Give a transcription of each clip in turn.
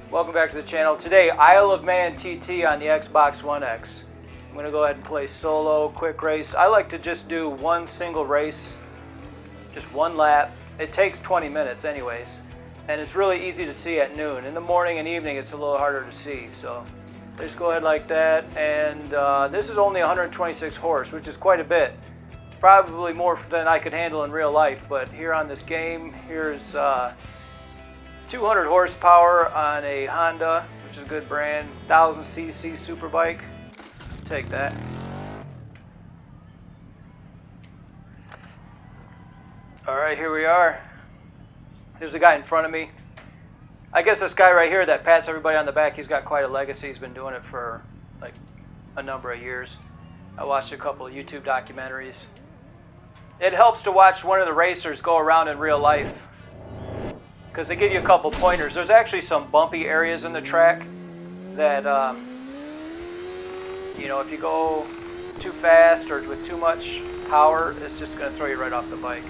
Welcome back to the channel. Today, Isle of Man TT on the Xbox One X. I'm going to go ahead and play solo, quick race. I like to just do one single race, just one lap. It takes 20 minutes anyways, and it's really easy to see at noon. In the morning and evening, it's a little harder to see, so just go ahead like that. And this is only 126 horse, which is quite a bit. It's probably more than I could handle in real life, but here on this game, here's 200 horsepower on a Honda, which is a good brand, 1000cc Superbike. Take that. Alright, here we are. Here's the guy in front of me. I guess this guy right here that pats everybody on the back, he's got quite a legacy. He's been doing it for like a number of years. I watched a couple of YouTube documentaries. It helps to watch one of the racers go around in real life, because they give you a couple pointers. There's actually some bumpy areas in the track that, you know, if you go too fast or with too much power, it's just going to throw you right off the bike.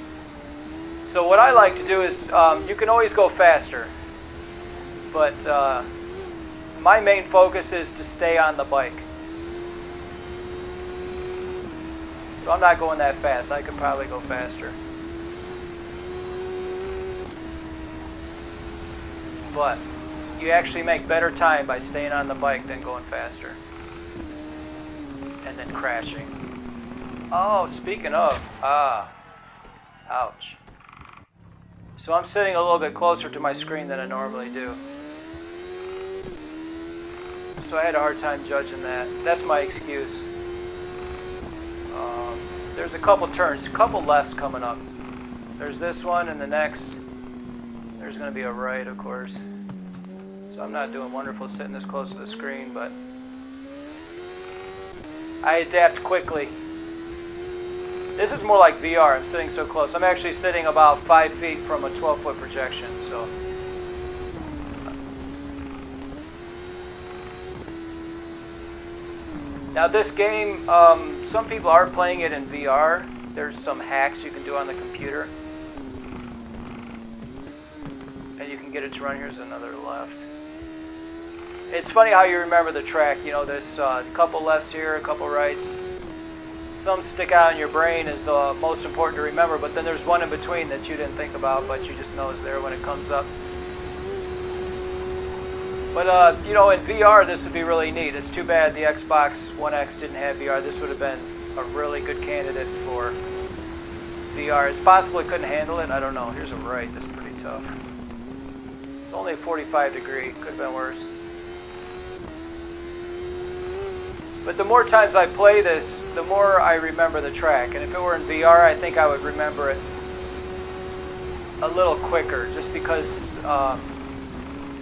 So what I like to do is, you can always go faster, but my main focus is to stay on the bike. So I'm not going that fast. I could probably go faster. But you actually make better time by staying on the bike than going faster and then crashing. Oh, speaking of, ouch. So I'm sitting a little bit closer to my screen than I normally do, so I had a hard time judging that. That's my excuse. There's a couple turns, a couple lefts coming up. There's this one, and the next there's going to be a right, of course. So I'm not doing wonderful sitting this close to the screen, but I adapt quickly. This is more like VR. I'm sitting so close. I'm actually sitting about 5 feet from a 12-foot projection. So now this game, some people are playing it in VR. There's some hacks you can do on the computer, and you can get it to run. Here's another left. It's funny how you remember the track. You know, there's a couple lefts here, a couple rights. Some stick out in your brain as the most important to remember, but then there's one in between that you didn't think about, but you just know is there when it comes up. But, you know, in VR, this would be really neat. It's too bad the Xbox One X didn't have VR. This would have been a really good candidate for VR. It's possible it couldn't handle it. I don't know. Here's a right. This is pretty tough. It's only a 45 degree. Could have been worse. But the more times I play this, the more I remember the track. And if it were in VR, I think I would remember it a little quicker, just because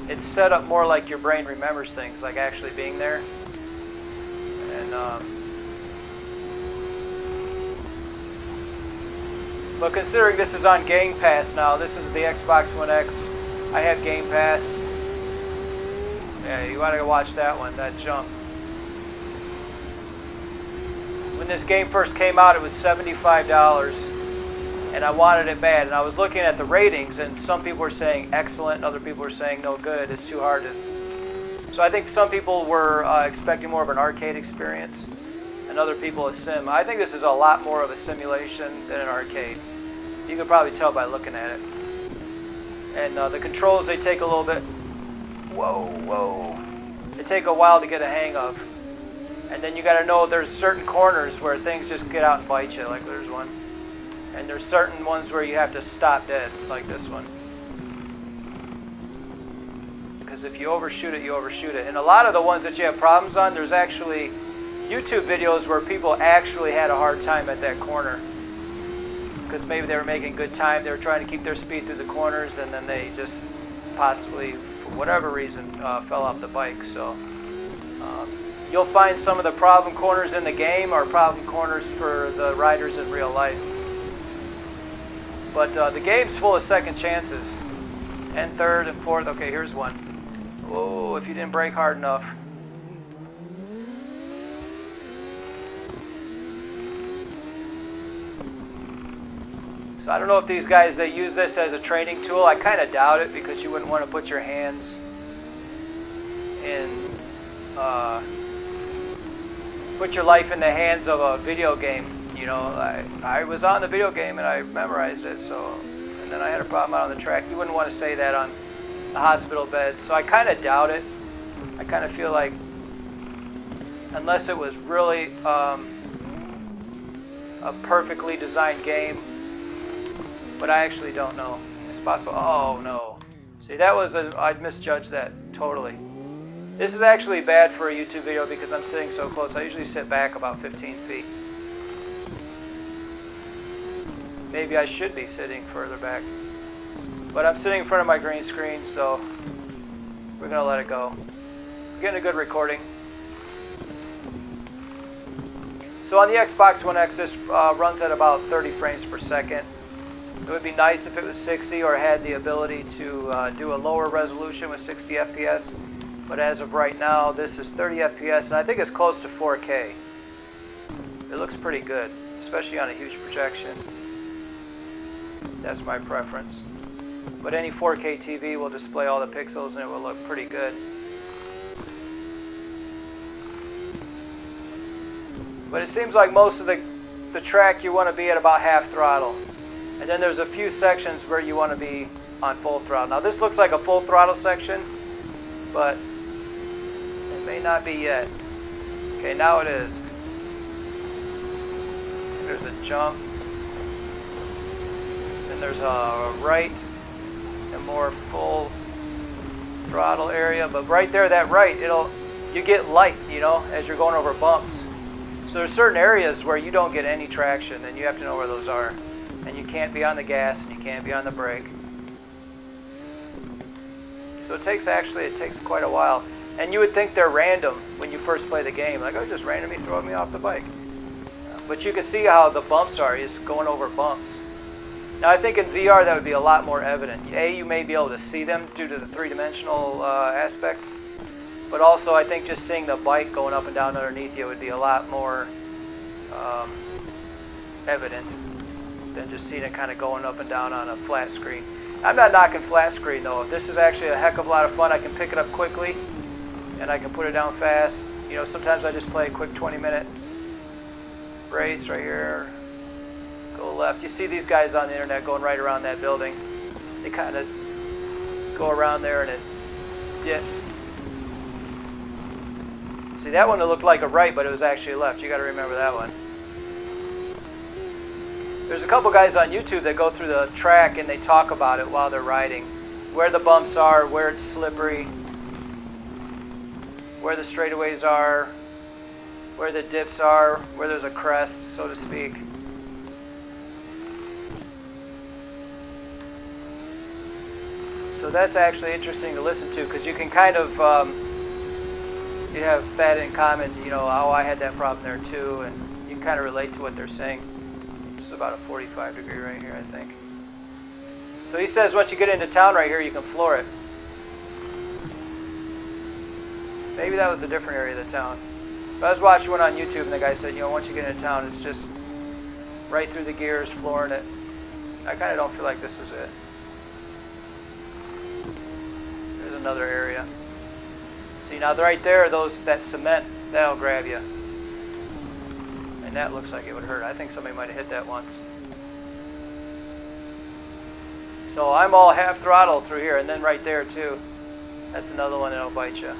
it's set up more like your brain remembers things, like actually being there. And but considering this is on Gamepass now, this is the Xbox One X. I have Gamepass. Yeah, you want to watch that one, that jump. When this game first came out, it was $75, and I wanted it bad. And I was looking at the ratings, and some people were saying excellent, and other people were saying no good. It's too hard to. So I think some people were expecting more of an arcade experience, and other people a sim. I think this is a lot more of a simulation than an arcade. You can probably tell by looking at it. And the controls, they take a little bit. Whoa! They take a while to get a hang of. And then you got to know there's certain corners where things just get out and bite you, like there's one. And there's certain ones where you have to stop dead, like this one. Because if you overshoot it, you overshoot it. And a lot of the ones that you have problems on, there's actually YouTube videos where people actually had a hard time at that corner. Because maybe they were making good time, they were trying to keep their speed through the corners, and then they just possibly, for whatever reason, fell off the bike. So you'll find some of the problem corners in the game are problem corners for the riders in real life. But the game's full of second chances. And third and fourth. Okay, here's one. Oh, if you didn't brake hard enough. So I don't know if these guys, they use this as a training tool. I kind of doubt it, because you wouldn't want to put your hands put your life in the hands of a video game. You know, I was on the video game and I memorized it, so, and then I had a problem out on the track. You wouldn't want to say that on the hospital bed, so I kind of doubt it. I kind of feel like, unless it was really a perfectly designed game, but I actually don't know. It's possible. Oh no. See, that was I'd misjudged that totally. This is actually bad for a YouTube video because I'm sitting so close. I usually sit back about 15 feet. Maybe I should be sitting further back. But I'm sitting in front of my green screen, so we're going to let it go. We're getting a good recording. So on the Xbox One X, this runs at about 30 frames per second. It would be nice if it was 60 or had the ability to do a lower resolution with 60 FPS. But as of right now, this is 30 FPS, and I think it's close to 4K. It looks pretty good, especially on a huge projection. That's my preference. But any 4K TV will display all the pixels and it will look pretty good. But it seems like most of the track you want to be at about half throttle. And then there's a few sections where you want to be on full throttle. Now this looks like a full throttle section, but it may not be yet. Okay, now it is. There's a jump. Then there's a right and more full throttle area. But right there, that right, you get light, you know, as you're going over bumps. So there's certain areas where you don't get any traction, and you have to know where those are. And you can't be on the gas, and you can't be on the brake. So it takes quite a while. And you would think they're random when you first play the game. Like, oh, just randomly throwing me off the bike. But you can see how the bumps are, is going over bumps. Now I think in VR that would be a lot more evident. A, you may be able to see them due to the three-dimensional aspects. But also I think just seeing the bike going up and down underneath you would be a lot more evident than just seeing it kind of going up and down on a flat screen. I'm not knocking flat screen though. This is actually a heck of a lot of fun. I can pick it up quickly and I can put it down fast. You know, sometimes I just play a quick 20-minute race right here. Go left. You see these guys on the internet going right around that building. They kind of go around there and it dips. See, that one looked like a right, but it was actually a left. You got to remember that one. There's a couple guys on YouTube that go through the track and they talk about it while they're riding. Where the bumps are, where it's slippery, where the straightaways are, where the dips are, where there's a crest, so to speak. So that's actually interesting to listen to because you can kind of, you have that in common, you know, oh, I had that problem there too, and you can kind of relate to what they're saying. It's about a 45 degree right here, I think. So he says once you get into town right here, you can floor it. Maybe that was a different area of the town. But I was watching one on YouTube and the guy said, you know, once you get into town, it's just right through the gears, flooring it. I kind of don't feel like this is it. There's another area. See, now right there, that cement, that'll grab you. And that looks like it would hurt. I think somebody might have hit that once. So I'm all half throttle through here, and then right there too. That's another one that'll bite you.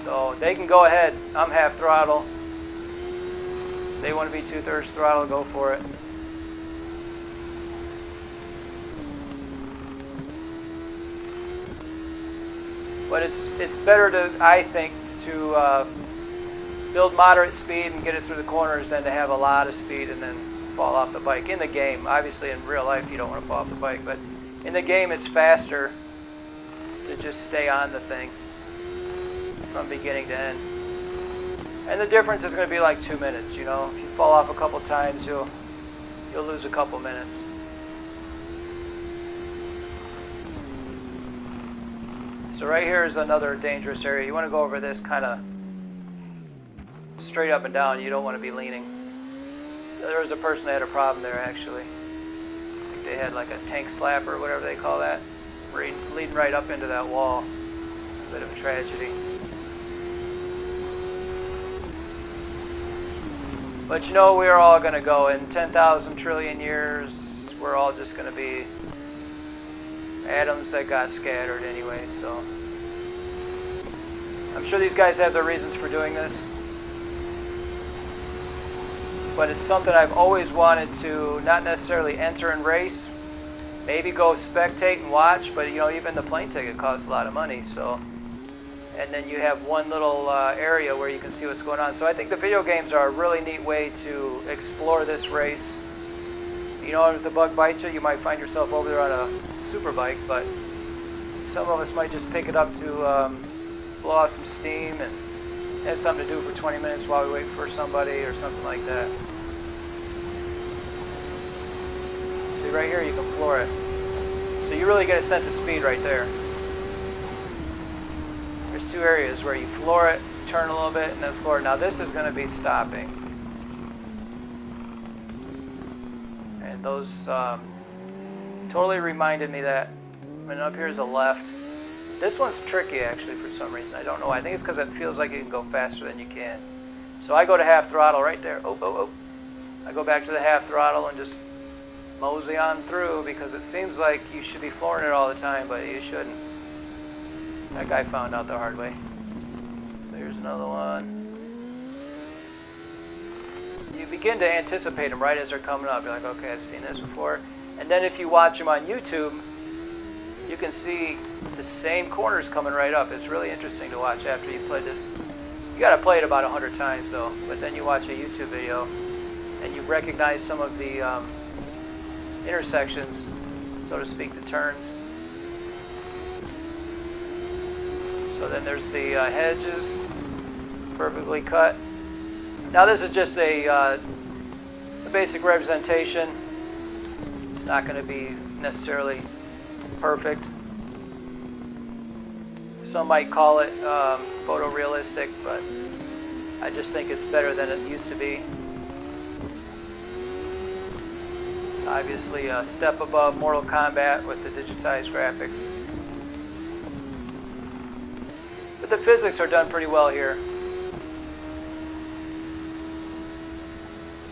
So they can go ahead. I'm half throttle. If they want to be 2/3 throttle, go for it. But it's better to, I think, to build moderate speed and get it through the corners than to have a lot of speed and then fall off the bike. In the game, obviously in real life you don't want to fall off the bike, but in the game it's faster to just stay on the thing from beginning to end. And the difference is going to be like 2 minutes, you know. If you fall off a couple times, you'll lose a couple minutes. So right here is another dangerous area. You want to go over this kind of straight up and down. You don't want to be leaning. There was a person that had a problem there actually. I think they had like a tank slapper or whatever they call that, leading right up into that wall. Bit of a tragedy. But you know, we're all going to go in 10,000 trillion years. We're all just going to be atoms that got scattered anyway, so I'm sure these guys have their reasons for doing this. But it's something I've always wanted to not necessarily enter and race, maybe go spectate and watch, but you know, even the plane ticket costs a lot of money, so. And then you have one little area where you can see what's going on. So I think the video games are a really neat way to explore this race. You know, if the bug bites you, you might find yourself over there on a Superbike, but some of us might just pick it up to blow off some steam and have something to do for 20 minutes while we wait for somebody or something like that. See, right here you can floor it. So you really get a sense of speed right there. There's two areas where you floor it, turn a little bit, and then floor it. Now this is going to be stopping. And those totally reminded me that. And up here is a left. This one's tricky actually for some reason. I don't know why. I think it's because it feels like you can go faster than you can. So I go to half throttle right there. Oh, oh, oh. I go back to the half throttle and just mosey on through because it seems like you should be flooring it all the time, but you shouldn't. That guy found out the hard way. So here's another one. You begin to anticipate them right as they're coming up. You're like, okay, I've seen this before. And then if you watch them on YouTube, you can see the same corners coming right up. It's really interesting to watch after you play this. You got to play it about 100 times though. But then you watch a YouTube video and you recognize some of the intersections, so to speak, the turns. So then there's the hedges, perfectly cut. Now this is just a basic representation. It's not going to be necessarily perfect. Some might call it photorealistic, but I just think it's better than it used to be. Obviously a step above Mortal Kombat with the digitized graphics. But the physics are done pretty well here.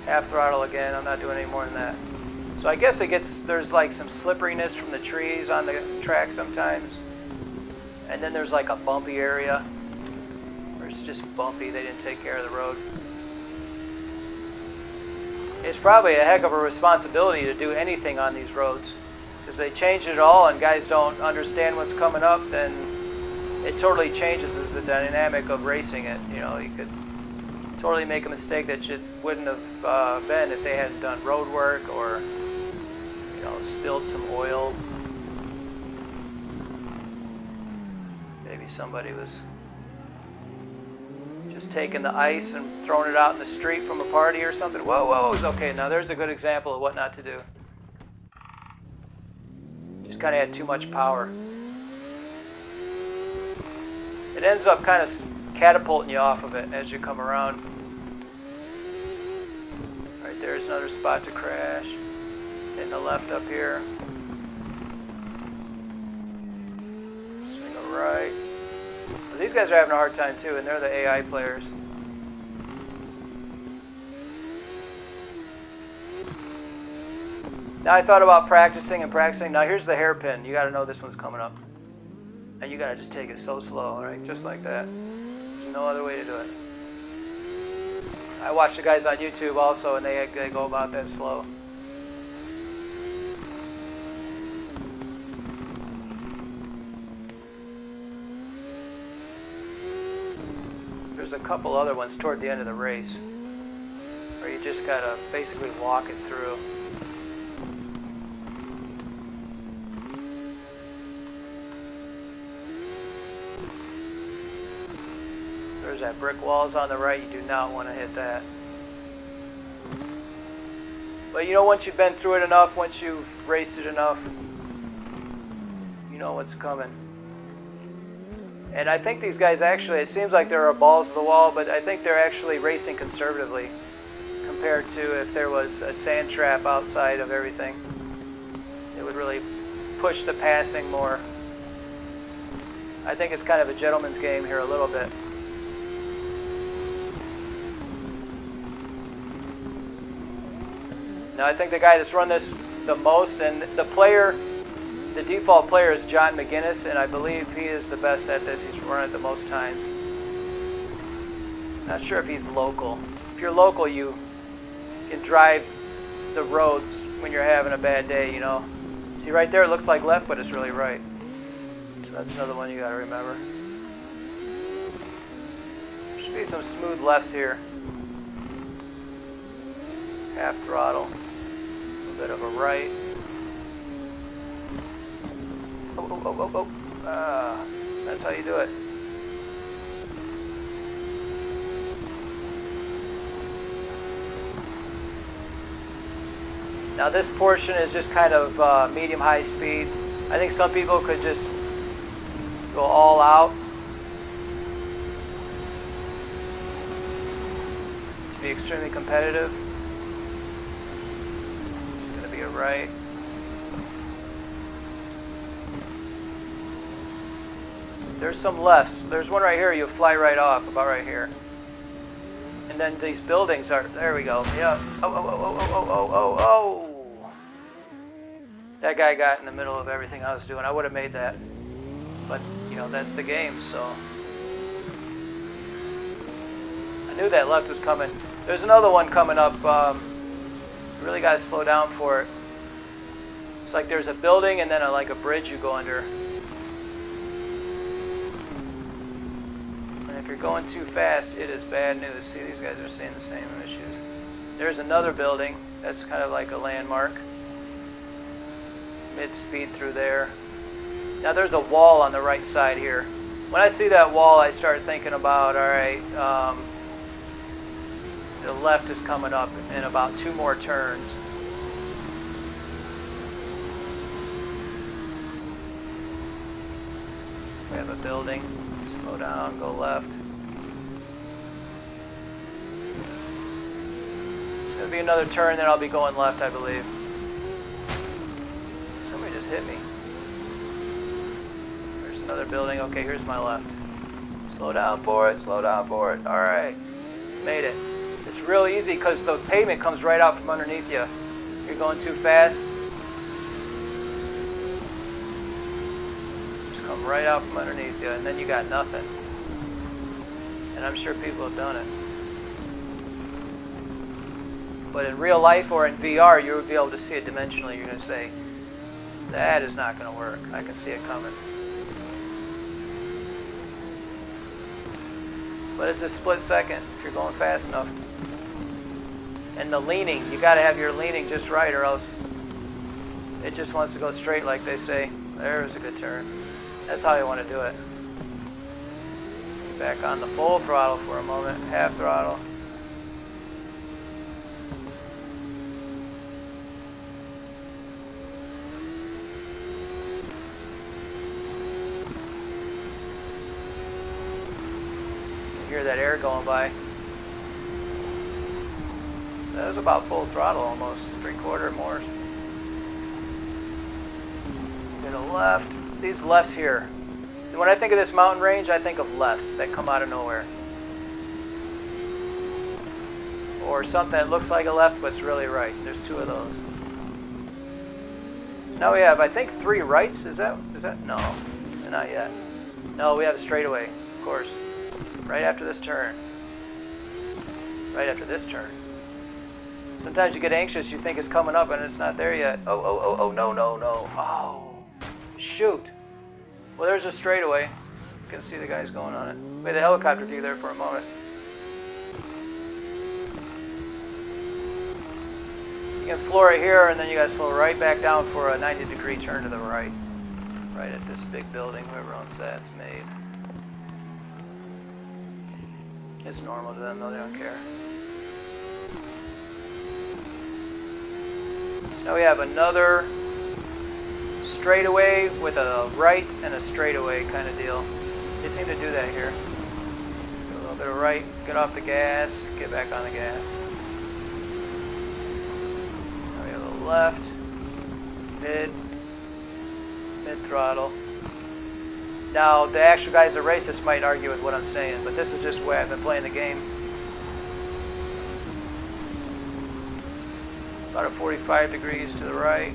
Half throttle again, I'm not doing any more than that. So I guess there's like some slipperiness from the trees on the track sometimes. And then there's like a bumpy area where it's just bumpy, they didn't take care of the road. It's probably a heck of a responsibility to do anything on these roads. Because they change it all and guys don't understand what's coming up, then it totally changes the dynamic of racing it. You know, you could totally make a mistake that wouldn't have been if they hadn't done road work or, you know, spilled some oil. Maybe somebody was just taking the ice and throwing it out in the street from a party or something. Whoa, whoa, okay, now there's a good example of what not to do. Just kind of had too much power. It ends up kind of catapulting you off of it as you come around. Right there's another spot to crash. In the left up here. Swing a right. So these guys are having a hard time too, and they're the AI players. Now I thought about practicing and practicing. Now here's the hairpin. You got to know this one's coming up. And you got to just take it so slow, right? Just like that. There's no other way to do it. I watch the guys on YouTube also, and they go about that slow. There's a couple other ones toward the end of the race where you just got to basically walk it through. There's that brick walls on the right. You do not want to hit that. But you know, once you've been through it enough, once you've raced it enough, you know what's coming. And I think these guys actually, it seems like there are balls to the wall, but I think they're actually racing conservatively compared to if there was a sand trap outside of everything. It would really push the passing more. I think it's kind of a gentleman's game here a little bit. Now I think the guy that's run this the most, and the default player is John McGinnis, and I believe he is the best at this. He's run it the most times. Not sure if he's local. If you're local, you can drive the roads when you're having a bad day, you know. See right there, it looks like left, but it's really right. So that's another one you gotta remember. There should be some smooth lefts here. Half throttle. A little bit of a right. Oh. That's how you do it. Now this portion is just kind of medium-high speed. I think some people could just go all out to be extremely competitive. It's going to be a right. There's some lefts. There's one right here. You'll fly right off, about right here. And then these buildings are, there we go, yeah. Oh. That guy got in the middle of everything I was doing. I would have made that. But, you know, that's the game, so. I knew that left was coming. There's another one coming up. You really got to slow down for it. It's like there's a building and then like a bridge you go under. If you're going too fast, it is bad news. See, these guys are seeing the same issues. There's another building that's kind of like a landmark. Mid-speed through there. Now there's a wall on the right side here. When I see that wall, I start thinking about, all right, the left is coming up in about 2 more turns. We have a building. Slow down, go left. It's going to be another turn, then I'll be going left, I believe. Somebody just hit me. There's another building. Okay, here's my left. Slow down for it, slow down for it. Alright, made it. It's real easy because the pavement comes right out from underneath you. If you're going too fast, come right out from underneath you, and then you got nothing. And I'm sure people have done it. But in real life or in VR, you would be able to see it dimensionally. You're going to say, that is not going to work. I can see it coming. But it's a split second if you're going fast enough. And the leaning, you got to have your leaning just right, or else it just wants to go straight like they say. There's a good turn. That's how you want to do it. Back on the full throttle for a moment, half throttle. You hear that air going by. That was about full throttle almost, 3/4 more. To the left. These lefts here. When I think of this mountain range, I think of lefts that come out of nowhere. Or something that looks like a left, but it's really right. There's 2 of those. Now we have, I think, 3 rights. Is that? No, not yet. No, we have a straightaway, of course. Right after this turn. Right after this turn. Sometimes you get anxious, you think it's coming up and it's not there yet. Oh, no. Oh, shoot. Well, there's a straightaway. You can see the guys going on it. We had a helicopter view there for a moment. You can floor it here, and then you got to slow right back down for a 90-degree turn to the right. Right at this big building, whoever owns that's made. It's normal to them, though, they don't care. Now we have another straightaway with a right and a straightaway kind of deal. They seem to do that here. Do a little bit of right, get off the gas, get back on the gas. Now we have a left, mid throttle. Now, the actual guys that race this might argue with what I'm saying, but this is just the way I've been playing the game. About a 45 degrees to the right.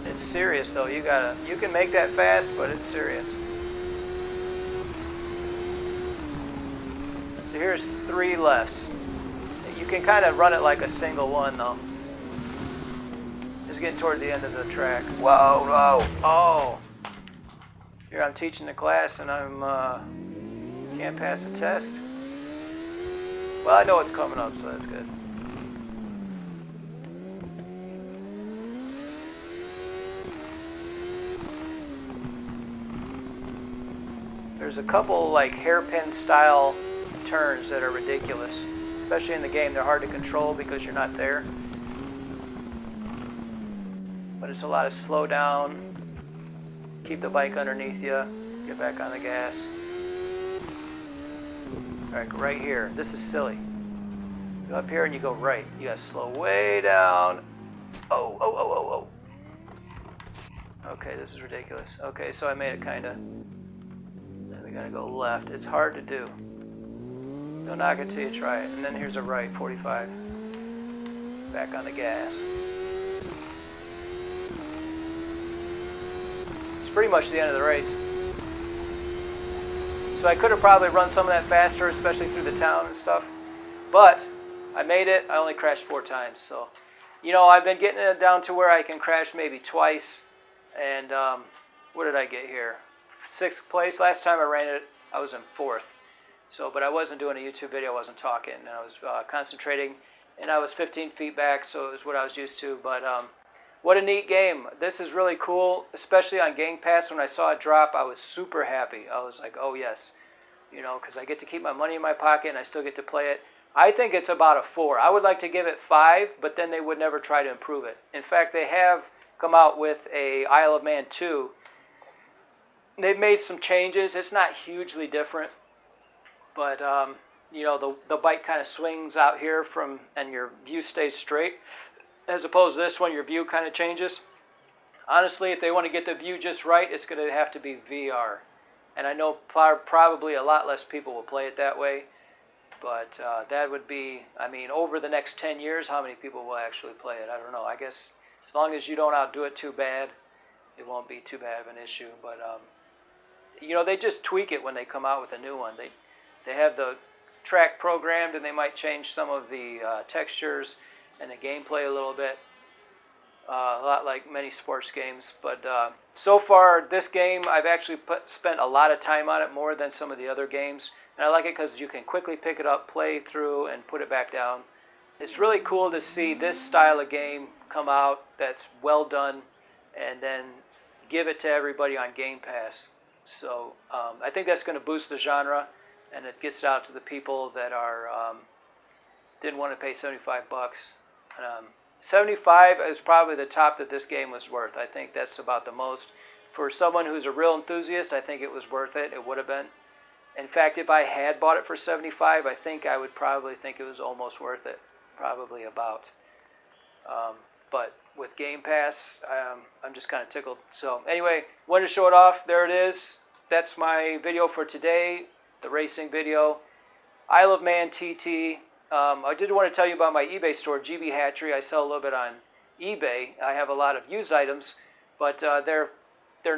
It's serious though. You can make that fast, but it's serious. So here's 3 lefts. You can kind of run it like a single one though. Just getting toward the end of the track. Whoa, whoa, oh! Here I'm teaching the class and can't pass a test. Well, I know what's coming up, so that's good. There's a couple like hairpin style turns that are ridiculous. Especially in the game, they're hard to control because you're not there. But it's a lot of slow down, keep the bike underneath you, get back on the gas. Alright, right here. This is silly. Go up here and you go right. You gotta slow way down. Oh, oh, oh, oh, oh. Okay, this is ridiculous. Okay, so I made it kinda. Then we gotta go left. It's hard to do. Don't knock it till you try it. And then here's a right, 45. Back on the gas. It's pretty much the end of the race. So I could have probably run some of that faster, especially through the town and stuff. But I made it. I only crashed 4 times. So, you know, I've been getting it down to where I can crash maybe twice. And what did I get here? 6th place. Last time I ran it, I was in 4th. So, but I wasn't doing a YouTube video, I wasn't talking, and I was concentrating, and I was 15 feet back, so it was what I was used to. But what a neat game. This is really cool, especially on Gamepass. When I saw it drop, I was super happy. I was like, oh yes, you know, because I get to keep my money in my pocket, and I still get to play it. I think it's about a 4. I would like to give it 5, but then they would never try to improve it. In fact, they have come out with a Isle of Man 2. They've made some changes. It's not hugely different. But, you know, the bike kind of swings out here and your view stays straight. As opposed to this one, your view kind of changes. Honestly, if they want to get the view just right, it's going to have to be VR. And I know probably a lot less people will play it that way. But that would be, I mean, over the next 10 years, how many people will actually play it? I don't know. I guess as long as you don't outdo it too bad, it won't be too bad of an issue. But, you know, they just tweak it when they come out with a new one. They have the track programmed, and they might change some of the textures and the gameplay a little bit. A lot like many sports games. But so far, this game, I've actually spent a lot of time on it, more than some of the other games. And I like it because you can quickly pick it up, play through, and put it back down. It's really cool to see this style of game come out that's well done, and then give it to everybody on Gamepass. So I think that's going to boost the genre. And it gets it out to the people that are didn't want to pay $75. 75 is probably the top that this game was worth. I think that's about the most. For someone who's a real enthusiast, I think it was worth it. It would have been. In fact, if I had bought it for 75, I think I would probably think it was almost worth it. Probably about. But with Game Pass, I'm just kind of tickled. So anyway, wanted to show it off. There it is. That's my video for today. The racing video. Isle of Man TT. I did want to tell you about my eBay store, GB Hatchery. I sell a little bit on eBay. I have a lot of used items, but they're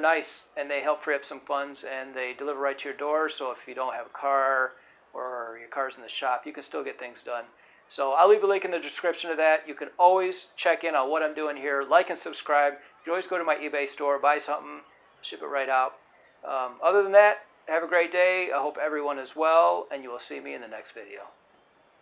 nice, and they help free up some funds, and they deliver right to your door. So if you don't have a car or your car's in the shop, you can still get things done. So I'll leave a link in the description of that. You can always check in on what I'm doing here. Like and subscribe. You can always go to my eBay store, buy something, ship it right out. Other than that, have a great day. I hope everyone is well, and you will see me in the next video.